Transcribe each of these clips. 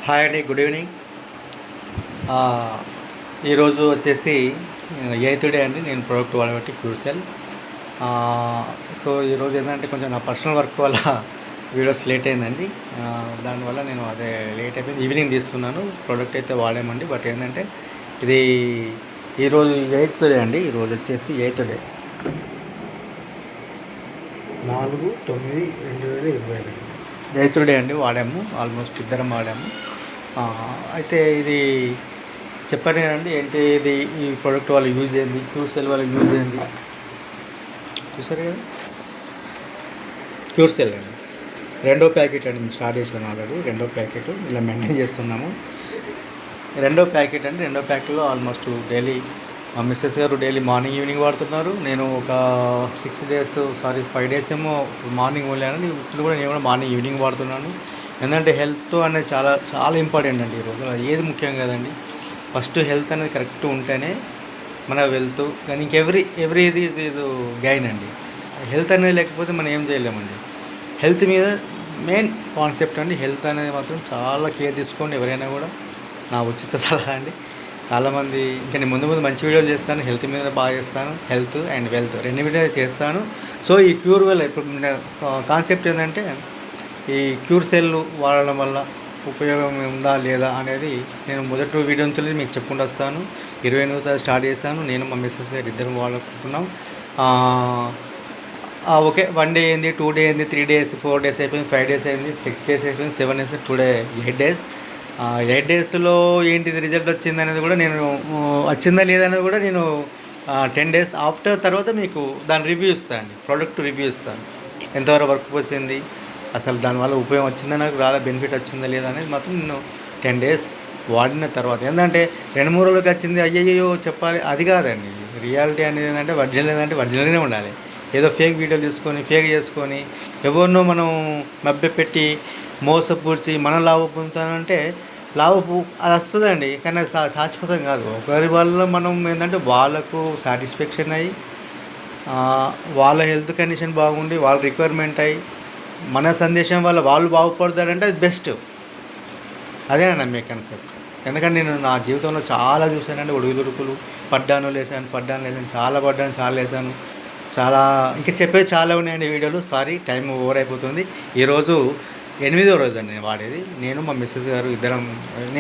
Hi అండి, good evening. ఈరోజు వచ్చేసి ఎయిత్ డే అండి. నేను ప్రోడక్ట్ వాడబట్టి క్యూర్సెల్. సో ఈరోజు ఏంటంటే కొంచెం నా పర్సనల్ వర్క్ వల్ల వీడియోస్ లేట్ అయిందండి. దానివల్ల నేను అదే లేట్ అయిపోయింది. ఈవినింగ్ తీస్తున్నాను. ప్రోడక్ట్ అయితే వాడామండి. బట్ ఏంటంటే ఇది ఈరోజు ఎయిత్ డే అండి. ఈరోజు వచ్చేసి ఎయిత్ డే, 4/9/2022 ఎయిత్ డే అండి. వాడాము, ఆల్మోస్ట్ ఇద్దరం వాడాము. అయితే ఇది చెప్పాను కదండి, ఏంటి ఇది ఈ ప్రోడక్ట్ వాళ్ళు యూజ్ అయింది, క్యూర్సెల్ వాళ్ళు యూజ్ అయింది. చూసారు కదా, క్యూర్సెల్ అండి. రెండో ప్యాకెట్ అండి, మేము స్టార్ట్ చేసాను ఆల్రెడీ. రెండో ప్యాకెట్ ఇలా మెయింటైన్ చేస్తున్నాము. రెండో ప్యాకెట్ అండి. రెండో ప్యాకెట్లో ఆల్మోస్ట్ డైలీ మా మిస్సెస్ గారు డైలీ మార్నింగ్ ఈవినింగ్ వాడుతున్నారు. నేను ఒక 5 డేస్ ఏమో మార్నింగ్ వెళ్ళాను. ఇప్పుడు కూడా నేను కూడా మార్నింగ్ ఈవినింగ్ వాడుతున్నాను. ఎందుకంటే హెల్త్ అనేది చాలా చాలా ఇంపార్టెంట్ అండి. ఈరోజు ఏది ముఖ్యం కదండి. ఫస్ట్ హెల్త్ అనేది కరెక్ట్ ఉంటేనే మన వెల్త్, కానీ ఎవ్రీ ఈజ్ గైన్ అండి. హెల్త్ అనేది లేకపోతే మనం ఏం చేయలేమండి. హెల్త్ మీద మెయిన్ కాన్సెప్ట్ అండి. హెల్త్ అనేది మాత్రం చాలా కేర్ తీసుకోండి ఎవరైనా కూడా. నా ఉచిత సలహా అండి. చాలామంది ఇంకా నేను ముందు మంచి వీడియోలు చేస్తాను, హెల్త్ మీద బాగా చేస్తాను. హెల్త్ అండ్ వెల్త్ రెండు వీడియోలు చేస్తాను. సో ఈ క్యూర్సెల్ ఇప్పుడు కాన్సెప్ట్ ఏంటంటే, ఈ క్యూర్సెల్ వాడడం వల్ల ఉపయోగం ఉందా లేదా అనేది నేను మొదటి వీడియో నుంచి మీకు చెప్పుకుంటూ వస్తాను. 28వ స్టార్ట్ చేశాను. నేను మా మిస్సెస్ గారు ఇద్దరం వాడుకుంటున్నాం. ఓకే, 1 డే అయింది, 2 డే అయింది, 3 days, 4 days అయిపోయింది, 5 days అయింది, 6 days అయిపోయింది, 7 days, టుడే 8 days. 8 daysలో ఏంటిది రిజల్ట్ వచ్చింది అనేది కూడా నేను, వచ్చిందా లేదనేది కూడా నేను 10 days ఆఫ్టర్ తర్వాత మీకు దాని రివ్యూ ఇస్తాను అండి. ప్రోడక్ట్ రివ్యూ ఇస్తాను. ఎంతవరకు వర్క్ వచ్చింది, అసలు దానివల్ల ఉపయోగం వచ్చిందా, నాకు రాలే బెనిఫిట్ వచ్చిందా లేదా అనేది మాత్రం నేను 10 days వాడిన తర్వాత. ఏంటంటే 2-3 రోజులకి వచ్చింది అయ్యయ్యో చెప్పాలి, అది కాదండి. రియాలిటీ అనేది ఏంటంటే ఒరిజినల్గానే ఉండాలి. ఏదో ఫేక్ వీడియోలు తీసుకొని ఫేక్ చేసుకొని ఎవరినో మనం మభ్యపెట్టి మోసపూడ్చి మనం లాభం పొందుతానంటే అది వస్తుందండి, కానీ అది శాశ్వతం కాదు. ఒకరి వల్ల మనం ఏంటంటే వాళ్ళకు సాటిస్ఫాక్షన్ అయ్యి, వాళ్ళ హెల్త్ కండిషన్ బాగుండి, వాళ్ళ రిక్వైర్మెంట్ అయ్యి, మన సందేశం వల్ల వాళ్ళు బాగుపడతారంటే అది బెస్ట్. అదేనండి మీ కాన్సెప్ట్. ఎందుకంటే నేను నా జీవితంలో చాలా చూశానండి. ఒడుగుదుడుకులు, పడ్డాను లేసాను, చాలా లేసాను. చాలా ఇంకా చెప్పేది చాలా ఉన్నాయండి వీడియోలు. సారీ, టైం ఓవర్ అయిపోతుంది. ఈరోజు 8వ రోజు అండి నేను వాడేది. నేను మా మిస్సెస్ గారు ఇద్దరం.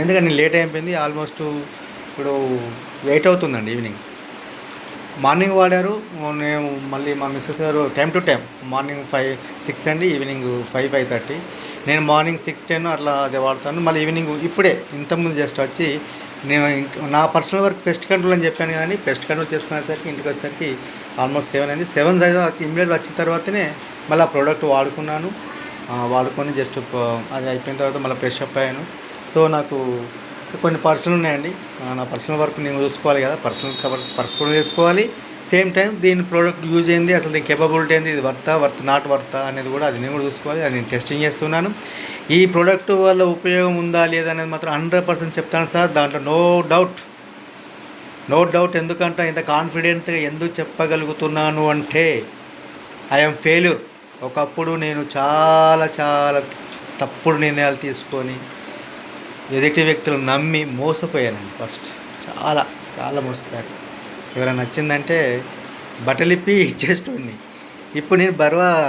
ఎందుకంటే నేను లేట్ అయిపోయింది. ఆల్మోస్ట్ ఇప్పుడు 8 అవుతుందండి ఈవినింగ్. మార్నింగ్ వాడారు, నేను మళ్ళీ మా మిస్సెస్ గారు టైం టు టైం మార్నింగ్ 6 అండి, ఈవినింగ్ 5:30. నేను మార్నింగ్ 6-10 అట్లా అదే వాడతాను. మళ్ళీ ఈవినింగ్ ఇప్పుడే ఇంతకుముందు జస్ట్ వచ్చి నేను నా పర్సనల్ వర్క్ పెస్ట్ కంట్రోల్ అని చెప్పాను కదండి. పెస్ట్ కంట్రోల్ చేసుకునేసరికి ఇంటికి వచ్చేసరికి ఆల్మోస్ట్ 7 అయింది. 7 ఇమ్మీడియట్ వచ్చిన తర్వాతనే మళ్ళీ ఆ ప్రోడక్ట్ వాడుకొని జస్ట్ అది అయిపోయిన తర్వాత మళ్ళీ ఫ్రెష్ అప్ అయ్యాను. సో నాకు కొన్ని పర్సనల్ ఉన్నాయండి. నా పర్సనల్ వర్క్ నేను చూసుకోవాలి కదా. పర్సనల్ వర్క్ కూడా చేసుకోవాలి. సేమ్ టైం దీని ప్రోడక్ట్ యూజ్ అయింది, అసలు దీని కేపబిలిటీ ఏంది, ఇది నాట్ వర్తా అనేది కూడా అది నేను కూడా చూసుకోవాలి. అది నేను టెస్టింగ్ చేస్తున్నాను. ఈ ప్రోడక్ట్ వల్ల ఉపయోగం ఉందా లేదా అనేది మాత్రం 100% చెప్తాను సార్. దాంట్లో నో డౌట్. ఎందుకంటే ఇంత కాన్ఫిడెంట్గా ఎందుకు చెప్పగలుగుతున్నాను అంటే, ఐఎమ్ ఫెయిల్యూర్. ఒకప్పుడు నేను చాలా తప్పుడు నిర్ణయాలు తీసుకొని ఎదుటి వ్యక్తులు నమ్మి మోసపోయానండి. ఫస్ట్ చాలా మోసపోయాను. ఎవరైనా నచ్చిందంటే బట్టలిప్పి ఇచ్చేస్తుంది. ఇప్పుడు నేను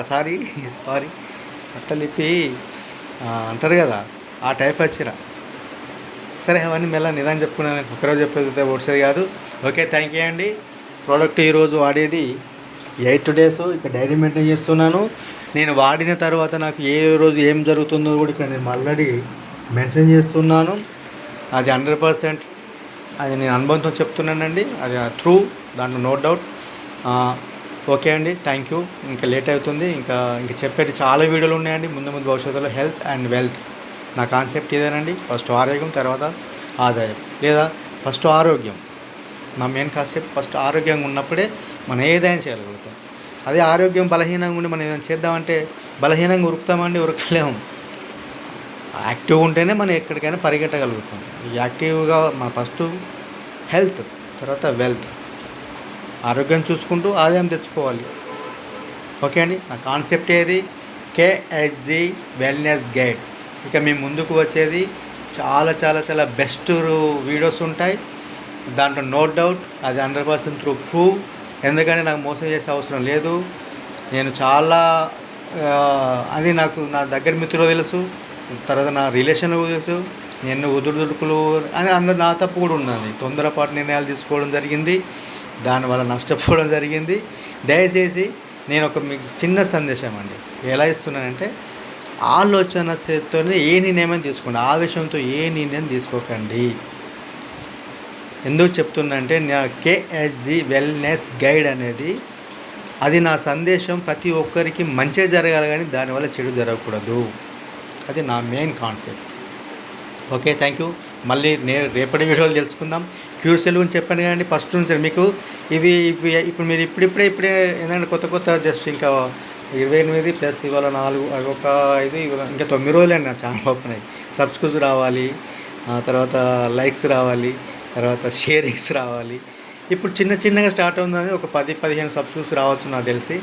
సారీ బట్టలిప్పి అంటారు కదా, ఆ టైప్ వచ్చిరా. సరే, అవన్నీ మెల్ల నిదానం చెప్పుకున్నాను. ఒకరోజు చెప్పేది వచ్చేది కాదు. ఓకే, థ్యాంక్ యూ అండి. ప్రోడక్ట్ ఈరోజు వాడేది 8 days. ఇక డైరీ మెయింటైన్ చేస్తున్నాను. నేను వాడిన తర్వాత నాకు ఏ రోజు ఏం జరుగుతుందో కూడా ఇక్కడ నేను ఆల్రెడీ మెన్షన్ చేస్తున్నాను. అది 100% అది నేను అనుభవంతో చెప్తున్నానండి. అది ట్రూ, దాంట్లో నో డౌట్. ఓకే అండి, థ్యాంక్ యూ. ఇంకా లేట్ అవుతుంది. ఇంకా చెప్పేది చాలా వీడియోలు ఉన్నాయండి ముందు భవిష్యత్తులో. హెల్త్ అండ్ వెల్త్ నా కాన్సెప్ట్ ఇదేనండి. ఫస్ట్ ఆరోగ్యం, తర్వాత ఆదాయం, లేదా ఫస్ట్ ఆరోగ్యం. నా మెయిన్ కాన్సెప్ట్ ఫస్ట్ ఆరోగ్యంగా ఉన్నప్పుడే మనం ఏదైనా చేయగలుగుతాం. అదే ఆరోగ్యం బలహీనంగా ఉండి మనం ఏదైనా చేద్దామంటే బలహీనంగా ఉరుకుతామండి, ఉరకలేము. యాక్టివ్గా ఉంటేనే మనం ఎక్కడికైనా పరిగెట్టగలుగుతాం. ఈ యాక్టివ్గా మన ఫస్ట్ హెల్త్, తర్వాత వెల్త్, ఆరోగ్యం చూసుకుంటూ ఆదాయం తెచ్చుకోవాలి. ఓకే అండి, నా కాన్సెప్ట్ ఏది, KHG వెల్నెస్ గైడ్. ఇక మీ ముందుకు వచ్చేది చాలా చాలా చాలా బెస్ట్ వీడియోస్ ఉంటాయి. దాంట్లో నో డౌట్, అది 100% ప్రూవ్. ఎందుకంటే నాకు మోసం చేసే అవసరం లేదు. నేను చాలా అది నాకు నా దగ్గర మిత్రులు తెలుసు, తర్వాత నా రిలేషన్లు తెలుసు. నేను ఉదురుదుడుకులు అని అందరూ నా తప్పు కూడా ఉన్నది. తొందరపాటు నిర్ణయాలు తీసుకోవడం జరిగింది, దానివల్ల నష్టపోవడం జరిగింది. దయచేసి నేను ఒక మీకు చిన్న సందేశం అండి ఎలా ఇస్తున్నానంటే, ఆలోచనతోనే ఏ నిర్ణయం తీసుకోండి, ఆవేశంతో ఏ నిర్ణయం తీసుకోకండి. ఎందుకు చెప్తున్నంటే, నా కేఎస్జీ వెల్నెస్ గైడ్ అనేది అది నా సందేశం. ప్రతి ఒక్కరికి మంచి జరగాలి కానీ దానివల్ల చెడు జరగకూడదు. అది నా main concept. Okay, thank you. మళ్ళీ రేపటి వీడియోలు తెలుసుకుందాం. క్యూర్ సెల్ గురించి చెప్పాను కానీ ఫస్ట్ నుంచి మీకు ఇవి ఇప్పుడు మీరు ఇప్పుడే ఏంటంటే కొత్త జస్ట్ ఇంకా 28 ప్లస్ ఇవాళ 4 ఒక 5 ఇంకా 9 రోజులు అండి నా ఛానల్ ఓపెన్ అయ్యి. సబ్స్క్రైబ్ రావాలి, తర్వాత లైక్స్ రావాలి, తర్వాత షేరింగ్స్ రావాలి. ఇప్పుడు చిన్నగా స్టార్ట్ అవుతుందని ఒక 10-15 సబ్స్క్రైబ్స్ రావచ్చు నాకు తెలిసి.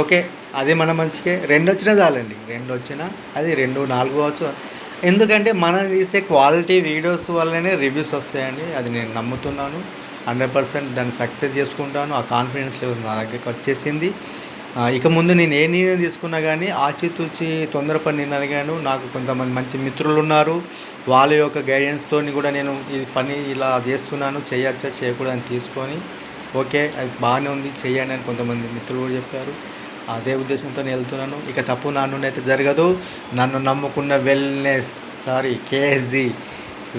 ఓకే, అదే మన మంచికే. 2 వచ్చినా చాలండి, 2 వచ్చినా అది 2-4 కావచ్చు. ఎందుకంటే మనం తీసే క్వాలిటీ వీడియోస్ వల్లనే రివ్యూస్ వస్తాయండి. అది నేను నమ్ముతున్నాను. 100% దాన్ని సక్సెస్ చేసుకుంటాను. ఆ కాన్ఫిడెన్స్ లెవెల్ నా దగ్గరికి వచ్చేసింది. ఇక ముందు నేను ఏ నిర్ణయం తీసుకున్నా కానీ ఆచితూచి తొందరపడి నేను అడిగాను. నాకు కొంతమంది మంచి మిత్రులు ఉన్నారు, వాళ్ళ యొక్క గైడెన్స్తో కూడా నేను ఈ పని ఇలా చేస్తున్నాను, చేయొచ్చా చేయకూడదని తీసుకొని ఓకే అది బాగానే ఉంది చెయ్యండి అని కొంతమంది మిత్రులు కూడా చెప్పారు. అదే ఉద్దేశంతో నేను వెళ్తున్నాను. ఇక తప్పు నా నుండి అయితే జరగదు. నన్ను నమ్ముకున్న కేఎస్జీ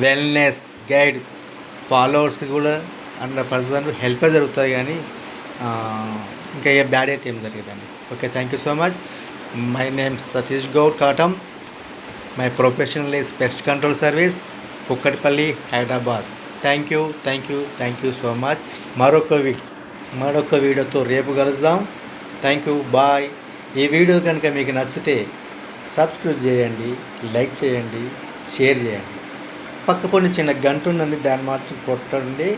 వెల్నెస్ గైడ్ ఫాలోవర్స్ కూడా 100% హెల్పే జరుగుతుంది కానీ ఇంకా ఏ బ్యాడ్ అయితే ఏం జరిగేదండి. Okay, thank you so much. My name Satish Goud Katam. My professional is pest control service, Kukatpally, Hyderabad. Thank you so much. మరొక వీడియోతో రేపు కలుద్దాం. Thank you, bye. ఈ వీడియో కనుక మీకు నచ్చితే సబ్స్క్రైబ్ చేయండి, లైక్ చేయండి, షేర్ చేయండి. పక్కపొని చిన్న గంట ఉందండి, దాన్ని మాత్రం కొట్టండి,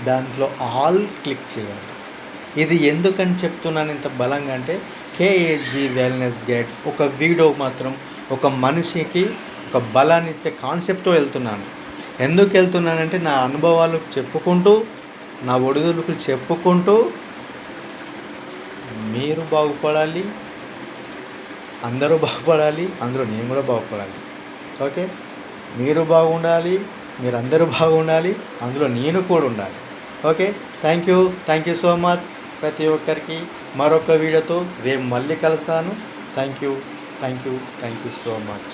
దాంట్లో ఆల్ క్లిక్ చేయండి. ఇది ఎందుకని చెప్తున్నాను ఇంత బలంగా అంటే, కేఎస్జీ వెల్నెస్ గైడ్ ఒక వీడియో మాత్రం ఒక మనిషికి ఒక బలాన్ని ఇచ్చే కాన్సెప్ట్తో వెళ్తున్నాను. ఎందుకు వెళ్తున్నానంటే నా అనుభవాలు చెప్పుకుంటూ, నా ఒడిదుడుకులు చెప్పుకుంటూ మీరు బాగుపడాలి, అందరూ బాగుపడాలి, అందులో నేను కూడా బాగుపడాలి. ఓకే, మీరు బాగుండాలి, మీరు అందరూ బాగుండాలి, అందులో నేను కూడా ఉండాలి. Okay, thank you so much. ప్రతి ఒక్కరికి మరొక వీడియోతో రేపు మళ్ళీ కలుస్తాను. Thank you so much.